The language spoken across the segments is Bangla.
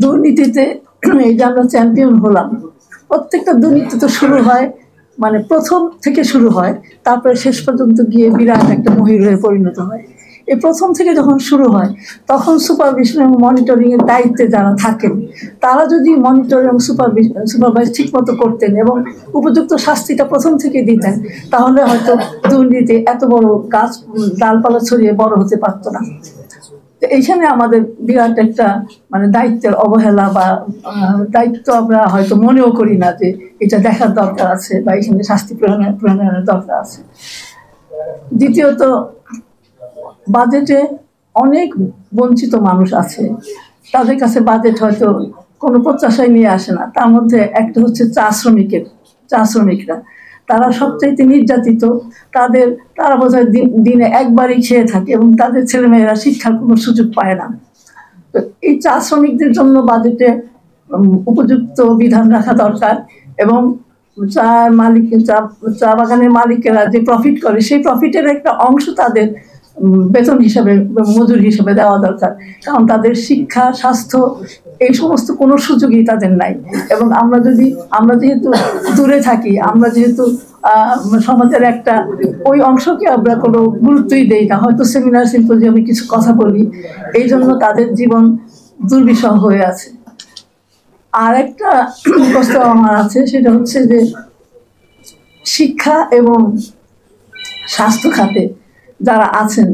দুর্নীতিতে এই যে আমরা চ্যাম্পিয়ন হলাম, প্রত্যেকটা দুর্নীতি তো শুরু হয় মানে প্রথম থেকে শুরু হয়, তারপরে শেষ পর্যন্ত গিয়ে বিরাট একটা মহির হয়ে পরিণত হয়। এই প্রথম থেকে যখন শুরু হয় তখন সুপারভিশন এবং মনিটরিংয়ের দায়িত্বে যারা থাকেন তারা যদি মনিটর এবং সুপারভাইজ ঠিকমতো করতেন এবং উপযুক্ত শাস্তিটা প্রথম থেকে দিতেন, তাহলে হয়তো দুর্নীতি এত বড় গাছ ডালপালা ছড়িয়ে বড় হতে পারতো না। এইখানে আমাদের বিরাট একটা মানে দায়িত্বের অবহেলা বা দায়িত্ব আমরা হয়তো মনেও করি না যে এটা দেখার দরকার আছে বা এখানে শাস্তি প্রণয়নের দরকার আছে। দ্বিতীয়ত, বাজেটে অনেক বঞ্চিত মানুষ আছে, তাদের কাছে বাজেট হয়তো কোনো প্রত্যাশায় নিয়ে আসে না। তার মধ্যে একটা হচ্ছে চা শ্রমিকরা, তারা সবচাইতে নির্যাতিত। তারা বোধহয় দিনে একবারই খেয়ে থাকে এবং তাদের ছেলেমেয়েরা শিক্ষার কোনো সুযোগ পায় না। তো এই চা শ্রমিকদের জন্য বাজেটে উপযুক্ত বিধান রাখা দরকার এবং চা বাগানের মালিকেরা যে প্রফিট করে সেই প্রফিটের একটা অংশ তাদের বেতন হিসাবে, মজুরি হিসাবে দেওয়া দরকার। কারণ তাদের শিক্ষা, স্বাস্থ্য এই সমস্ত কোনো সুযোগই তাদের নাই। এবং আমরা যেহেতু দূরে থাকি, আমরা যেহেতু সমাজের একটা ওই অংশকে আমরা কোনো গুরুত্বই দেই না, হয়তো সেমিনার সিম্পোজিয়ামে কিছু কথা বলি, এই জন্য তাদের জীবন দুর্বিষহ হয়ে আছে। আর একটা প্রস্তাব আমার আছে, সেটা হচ্ছে যে শিক্ষা এবং স্বাস্থ্য খাতে যারা আছেন,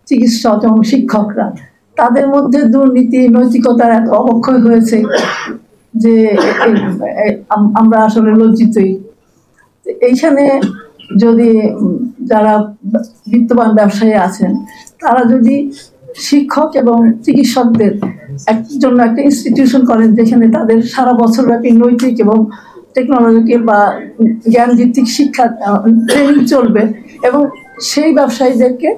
চিকিৎসক এবং শিক্ষকরা, তাদের মধ্যে দুর্নীতি, নৈতিকতার এত অবক্ষয় হয়েছে যে আমরা আসলে লজ্জিতই। এইখানে যদি যারা বিত্তবান ব্যবসায়ী আছেন, তারা যদি শিক্ষক এবং চিকিৎসকদের জন্য একটা ইনস্টিটিউশন করেন যেখানে তাদের সারা বছর ব্যাপী নৈতিক এবং টেকনোলজিক্যাল বা জ্ঞানভিত্তিক শিক্ষা ট্রেনিং চলবে এবং সেই ব্যবসায়ীদেরকে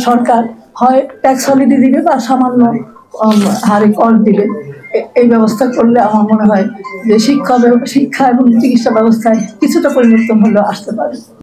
সরকার হয় ট্যাক্স হলিডে দিবে বা সামান্য হারে কর দিবে, এই ব্যবস্থা করলে আমার মনে হয় যে শিক্ষা এবং চিকিৎসা ব্যবস্থায় কিছুটা পরিবর্তন হলেও আসতে পারে।